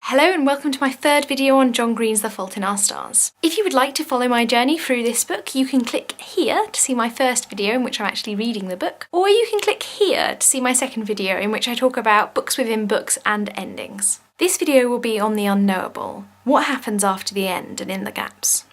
Hello and welcome to my third video on John Green's The Fault in Our Stars. If you would like to follow my journey through this book, you can click here to see my first video in which I'm actually reading the book, or you can click here to see my second video in which I talk about books within books and endings. This video will be on the unknowable, what happens after the end and in the gaps.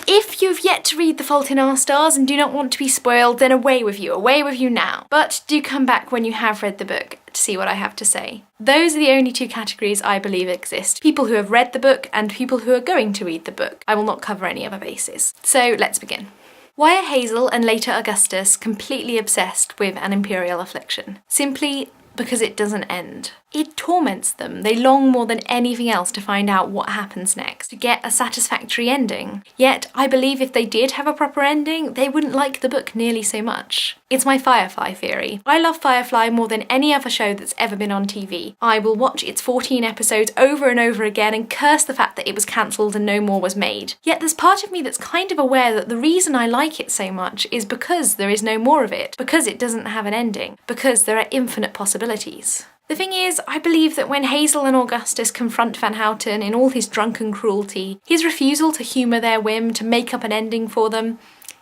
If you've yet to read The Fault in Our Stars and do not want to be spoiled, then away with you now. But do come back when you have read the book to see what I have to say. Those are the only two categories I believe exist. People who have read the book and people who are going to read the book. I will not cover any other bases. So let's begin. Why are Hazel and later Augustus completely obsessed with an imperial affliction? Simply because it doesn't end. It torments them. They long more than anything else to find out what happens next, to get a satisfactory ending. Yet, I believe if they did have a proper ending, they wouldn't like the book nearly so much. It's my Firefly theory. I love Firefly more than any other show that's ever been on TV. I will watch its 14 episodes over and over again and curse the fact that it was cancelled and no more was made. Yet there's part of me that's kind of aware that the reason I like it so much is because there is no more of it, because it doesn't have an ending, because there are infinite possibilities. The thing is, I believe that when Hazel and Augustus confront Van Houten in all his drunken cruelty, his refusal to humour their whim, to make up an ending for them,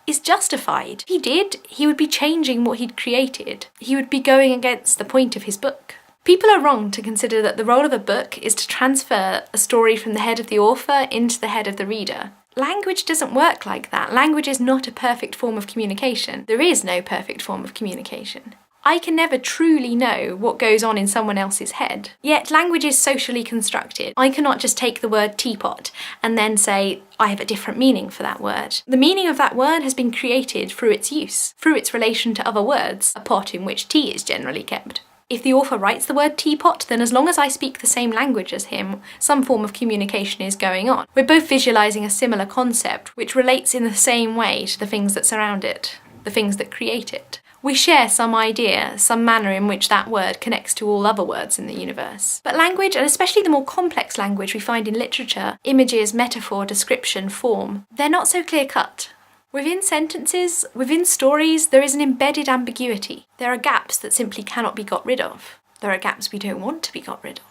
is justified. If he did, he would be changing what he'd created. He would be going against the point of his book. People are wrong to consider that the role of a book is to transfer a story from the head of the author into the head of the reader. Language doesn't work like that. Language is not a perfect form of communication. There is no perfect form of communication. I can never truly know what goes on in someone else's head. Yet language is socially constructed. I cannot just take the word teapot and then say, I have a different meaning for that word. The meaning of that word has been created through its use, through its relation to other words, a pot in which tea is generally kept. If the author writes the word teapot, then as long as I speak the same language as him, some form of communication is going on. We're both visualising a similar concept, which relates in the same way to the things that surround it, the things that create it. We share some idea, some manner in which that word connects to all other words in the universe. But language, and especially the more complex language we find in literature, images, metaphor, description, form, they're not so clear-cut. Within sentences, within stories, there is an embedded ambiguity. There are gaps that simply cannot be got rid of. There are gaps we don't want to be got rid of.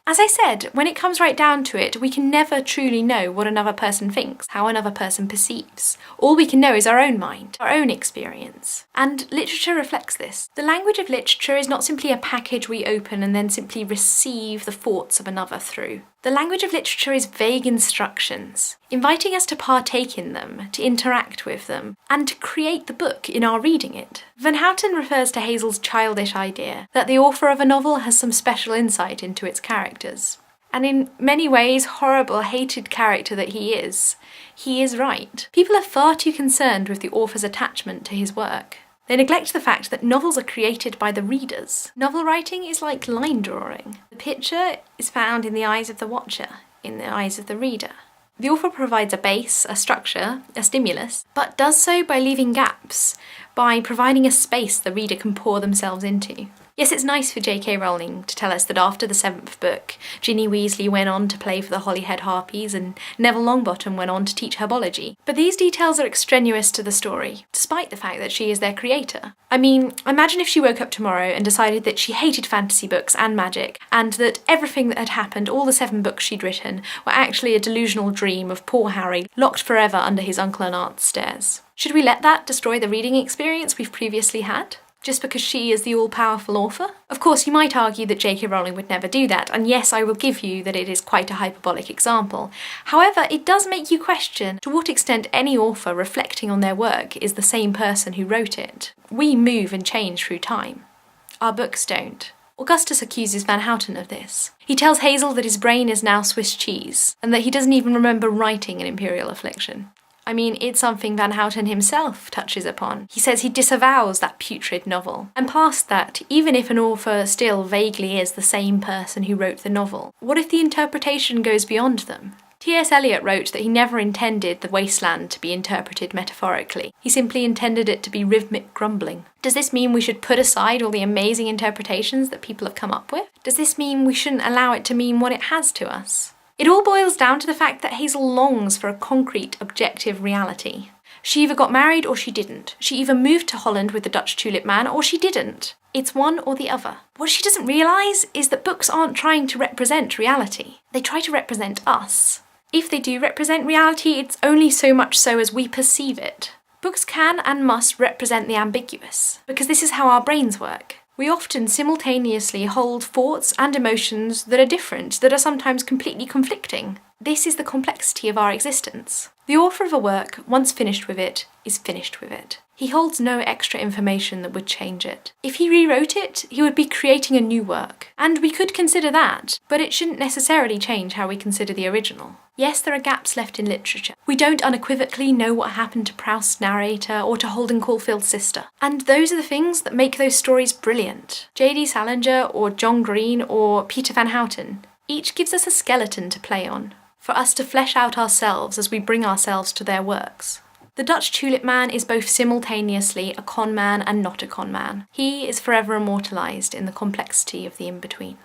As I said, when it comes right down to it, we can never truly know what another person thinks, how another person perceives. All we can know is our own mind, our own experience. And literature reflects this. The language of literature is not simply a package we open and then simply receive the thoughts of another through. The language of literature is vague instructions, inviting us to partake in them, to interact with them, and to create the book in our reading it. Van Houten refers to Hazel's childish idea that the author of a novel has some special insight into its characters. And in many ways, horrible, hated character that he is right. People are far too concerned with the author's attachment to his work. They neglect the fact that novels are created by the readers. Novel writing is like line drawing. The picture is found in the eyes of the watcher, in the eyes of the reader. The author provides a base, a structure, a stimulus, but does so by leaving gaps, by providing a space the reader can pour themselves into. Yes, it's nice for J.K. Rowling to tell us that after the 7th book, Ginny Weasley went on to play for the Holyhead Harpies and Neville Longbottom went on to teach herbology. But these details are extraneous to the story, despite the fact that she is their creator. I mean, imagine if she woke up tomorrow and decided that she hated fantasy books and magic, and that everything that had happened, all the 7 books she'd written, were actually a delusional dream of poor Harry, locked forever under his uncle and aunt's stairs. Should we let that destroy the reading experience we've previously had? Just because she is the all-powerful author? Of course, you might argue that J.K. Rowling would never do that, and yes, I will give you that it is quite a hyperbolic example. However, it does make you question to what extent any author reflecting on their work is the same person who wrote it. We move and change through time. Our books don't. Augustus accuses Van Houten of this. He tells Hazel that his brain is now Swiss cheese, and that he doesn't even remember writing an imperial affliction. I mean, it's something Van Houten himself touches upon. He says he disavows that putrid novel. And past that, even if an author still vaguely is the same person who wrote the novel, what if the interpretation goes beyond them? T.S. Eliot wrote that he never intended the wasteland to be interpreted metaphorically. He simply intended it to be rhythmic grumbling. Does this mean we should put aside all the amazing interpretations that people have come up with? Does this mean we shouldn't allow it to mean what it has to us? It all boils down to the fact that Hazel longs for a concrete, objective reality. She either got married or she didn't. She either moved to Holland with the Dutch tulip man or she didn't. It's one or the other. What she doesn't realise is that books aren't trying to represent reality. They try to represent us. If they do represent reality, it's only so much so as we perceive it. Books can and must represent the ambiguous, because this is how our brains work. We often simultaneously hold thoughts and emotions that are different, that are sometimes completely conflicting. This is the complexity of our existence. The author of a work, once finished with it, is finished with it. He holds no extra information that would change it. If he rewrote it, he would be creating a new work. And we could consider that, but it shouldn't necessarily change how we consider the original. Yes, there are gaps left in literature. We don't unequivocally know what happened to Proust's narrator or to Holden Caulfield's sister. And those are the things that make those stories brilliant. J.D. Salinger or John Green or Peter Van Houten each gives us a skeleton to play on, for us to flesh out ourselves as we bring ourselves to their works. The Dutch tulip man is both simultaneously a con man and not a con man. He is forever immortalised in the complexity of the in-between.